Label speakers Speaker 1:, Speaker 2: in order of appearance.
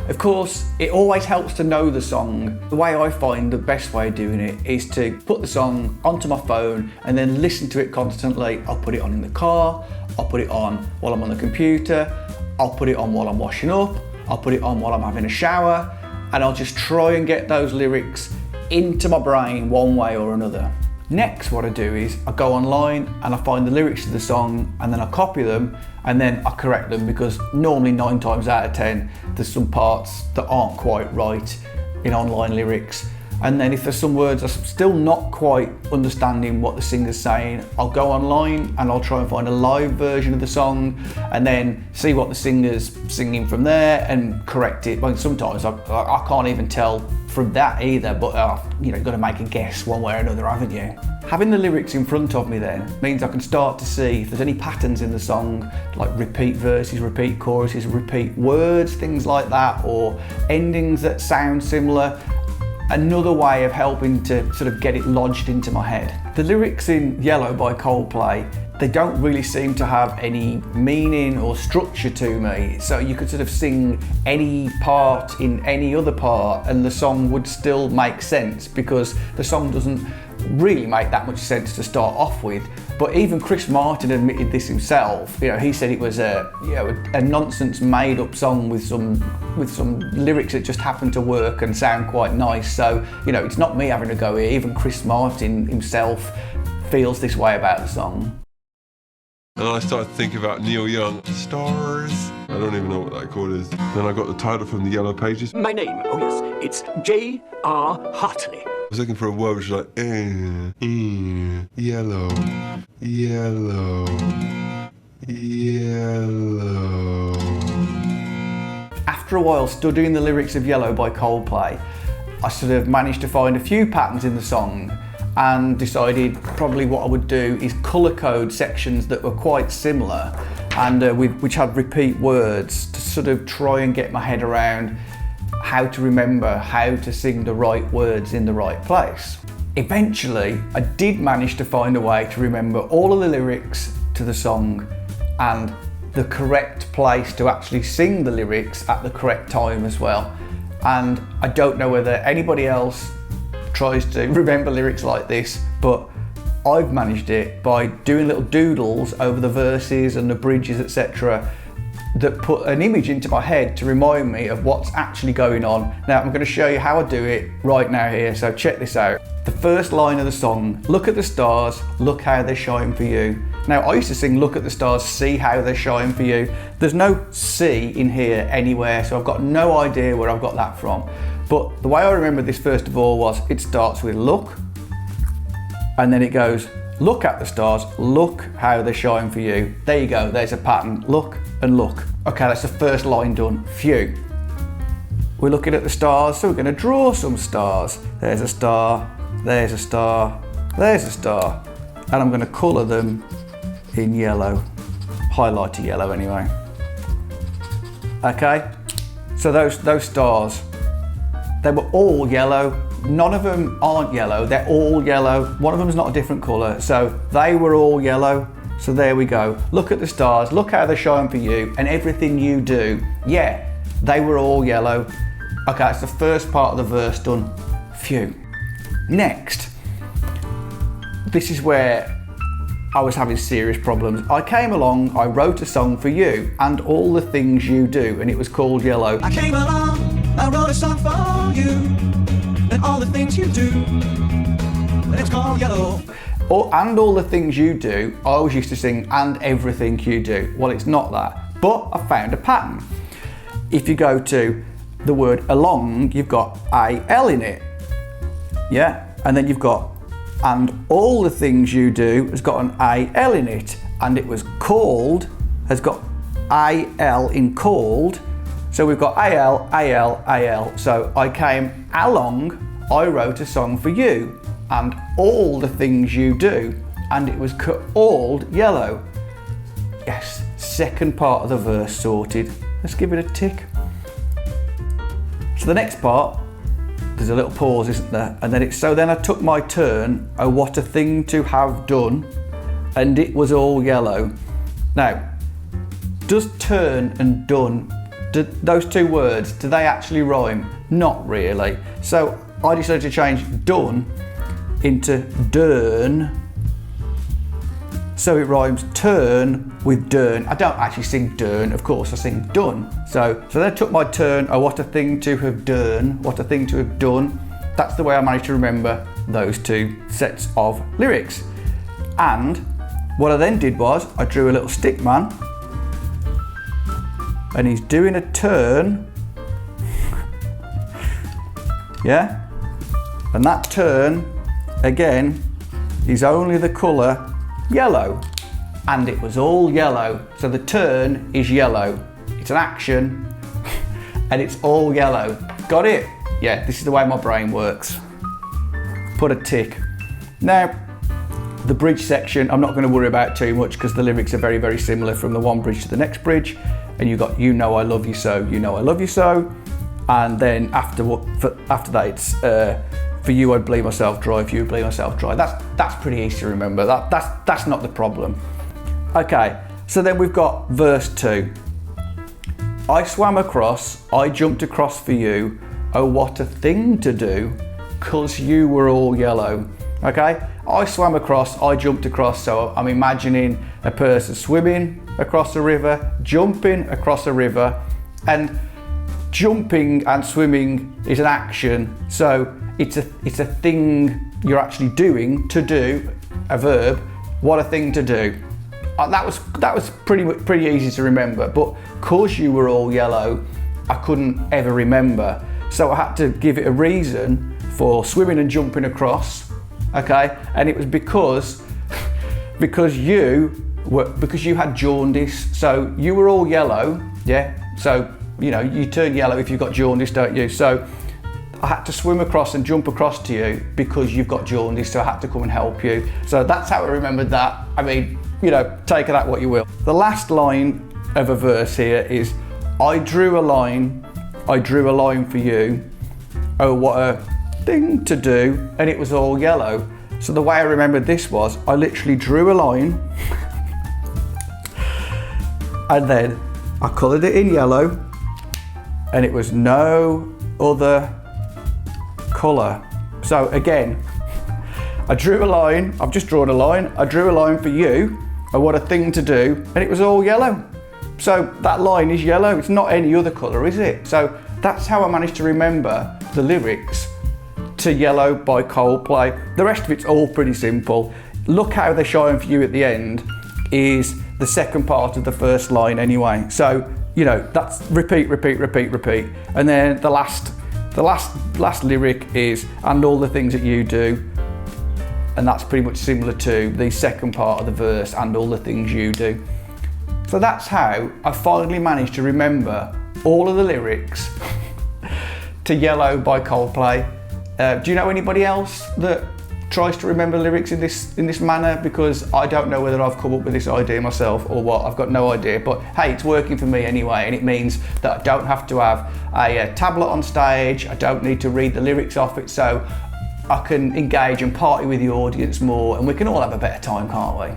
Speaker 1: Of course, it always helps to know the song. The way I find the best way of doing it is to put the song onto my phone and then listen to it constantly. I'll put it on in the car, I'll put it on while I'm on the computer, I'll put it on while I'm washing up, I'll put it on while I'm having a shower, and I'll just try and get those lyrics into my brain one way or another. Next, what I do is I go online and I find the lyrics to the song, and then I copy them and then I correct them, because normally 9 times out of 10 there's some parts that aren't quite right in online lyrics. And then if there's some words I'm still not quite understanding what the singer's saying, I'll go online and I'll try and find a live version of the song and then see what the singer's singing from there and correct it. But sometimes I can't even tell from that either, but you've got to make a guess one way or another, haven't you? Having the lyrics in front of me then means I can start to see if there's any patterns in the song, like repeat verses, repeat choruses, repeat words, things like that, or endings that sound similar. Another way of helping to sort of get it lodged into my head. The lyrics in Yellow by Coldplay, they don't really seem to have any meaning or structure to me. So you could sort of sing any part in any other part and the song would still make sense, because the song doesn't really make that much sense to start off with. But even Chris Martin admitted this himself. He said it was a nonsense made up song with some lyrics that just happened to work and sound quite nice. So it's not me having a go here. Even Chris Martin himself feels this way about the song.
Speaker 2: And I started thinking about Neil Young, Stars. I don't even know what that chord is. Then I got the title from the Yellow Pages.
Speaker 3: My name, oh yes, it's J.R. Hartley.
Speaker 2: I was looking for a word which was like, yellow, yellow, yellow.
Speaker 1: After a while studying the lyrics of Yellow by Coldplay, I sort of managed to find a few patterns in the song and decided probably what I would do is colour code sections that were quite similar and which had repeat words, to sort of try and get my head around how to remember how to sing the right words in the right place. Eventually, I did manage to find a way to remember all of the lyrics to the song and the correct place to actually sing the lyrics at the correct time as well. And I don't know whether anybody else tries to remember lyrics like this, but I've managed it by doing little doodles over the verses and the bridges, etc., that put an image into my head to remind me of what's actually going on. Now I'm going to show you how I do it right now here, so check this out. The first line of the song, look at the stars, look how they shine for you. Now I used to sing look at the stars, see how they shine for you. There's no see in here anywhere, so I've got no idea where I've got that from. But the way I remember this first of all was it starts with look, and then it goes look at the stars, look how they shine for you. There you go, there's a pattern, look and look. Okay, that's the first line done. Phew. We're looking at the stars, so we're going to draw some stars. There's a star, there's a star, there's a star. And I'm going to colour them in yellow, highlighter yellow anyway. Okay, so those stars, they were all yellow. None of them aren't yellow, they're all yellow. One of them is not a different colour, so they were all yellow. So there we go. Look at the stars, look how they shine for you, and everything you do. Yeah, they were all yellow. Okay, that's the first part of the verse done. Phew. Next, this is where I was having serious problems. I came along, I wrote a song for you and all the things you do, and it was called Yellow.
Speaker 4: I came along, I wrote a song for you and all the things you do, and it's called Yellow.
Speaker 1: And all the things you do, I always used to sing and everything you do. Well, it's not that, but I found a pattern. If you go to the word along, you've got A-L in it. Yeah, and then you've got and all the things you do has got an A-L in it, and it was called, has got A-L in called. So we've got A-L, A-L, A-L. So I came along, I wrote a song for you and all the things you do, and it was called Yellow. Yes, second part of the verse sorted. Let's give it a tick. So the next part, there's a little pause, isn't there? And then it's, so then I took my turn, oh what a thing to have done, and it was all yellow. Now, does turn and done those two words, do they actually rhyme? Not really. So I decided to change done into dern, so it rhymes turn with dern. I don't actually sing dern, of course, I sing done. So then I took my turn, oh what a thing to have done, what a thing to have done. That's the way I managed to remember those two sets of lyrics. And what I then did was, I drew a little stick man, and he's doing a turn, yeah? And that turn, again, is only the colour yellow. And it was all yellow. So the turn is yellow. It's an action, and it's all yellow. Got it? Yeah, this is the way my brain works. Put a tick. Now, the bridge section, I'm not going to worry about too much because the lyrics are very, very similar from the one bridge to the next bridge. And you've got, you know I love you so, you know I love you so. And then after that, it's for you I'd bleed myself dry, for you I'd bleed myself dry. That's pretty easy to remember. That's not the problem. Okay, so then we've got verse 2. I swam across, I jumped across for you. Oh, what a thing to do, 'cause you were all yellow. Okay, I swam across, I jumped across, so I'm imagining a person swimming across a river, jumping across a river, and jumping and swimming is an action, so it's a thing you're actually doing, to do, a verb. What a thing to do. That was pretty easy to remember, but 'cause you were all yellow, I couldn't ever remember, so I had to give it a reason for swimming and jumping across. Okay, and it was because you had jaundice, so you were all yellow, yeah. So you know you turn yellow if you've got jaundice, don't you? So I had to swim across and jump across to you because you've got jaundice, so I had to come and help you. So that's how I remembered that. I mean, you know, take that what you will. The last line of a verse here is, I drew a line for you. Oh, what a thing to do, and it was all yellow. So the way I remembered this was, I literally drew a line and then I coloured it in yellow, and it was no other colour. So again, I drew a line, I've just drawn a line, I drew a line for you, and what a thing to do, and it was all yellow. So that line is yellow, it's not any other colour, is it? So that's how I managed to remember the lyrics to Yellow by Coldplay. The rest of it's all pretty simple. Look How They Shine for You at the end is the second part of the first line anyway. So, you know, that's repeat, repeat, repeat, repeat. And then the last lyric is, and all the things that you do. And that's pretty much similar to the second part of the verse, and all the things you do. So that's how I finally managed to remember all of the lyrics to Yellow by Coldplay. Do you know anybody else that tries to remember lyrics in this manner? Because I don't know whether I've come up with this idea myself or what. I've got no idea. But hey, it's working for me anyway, and it means that I don't have to have a tablet on stage. I don't need to read the lyrics off it, so I can engage and party with the audience more, and we can all have a better time, can't we?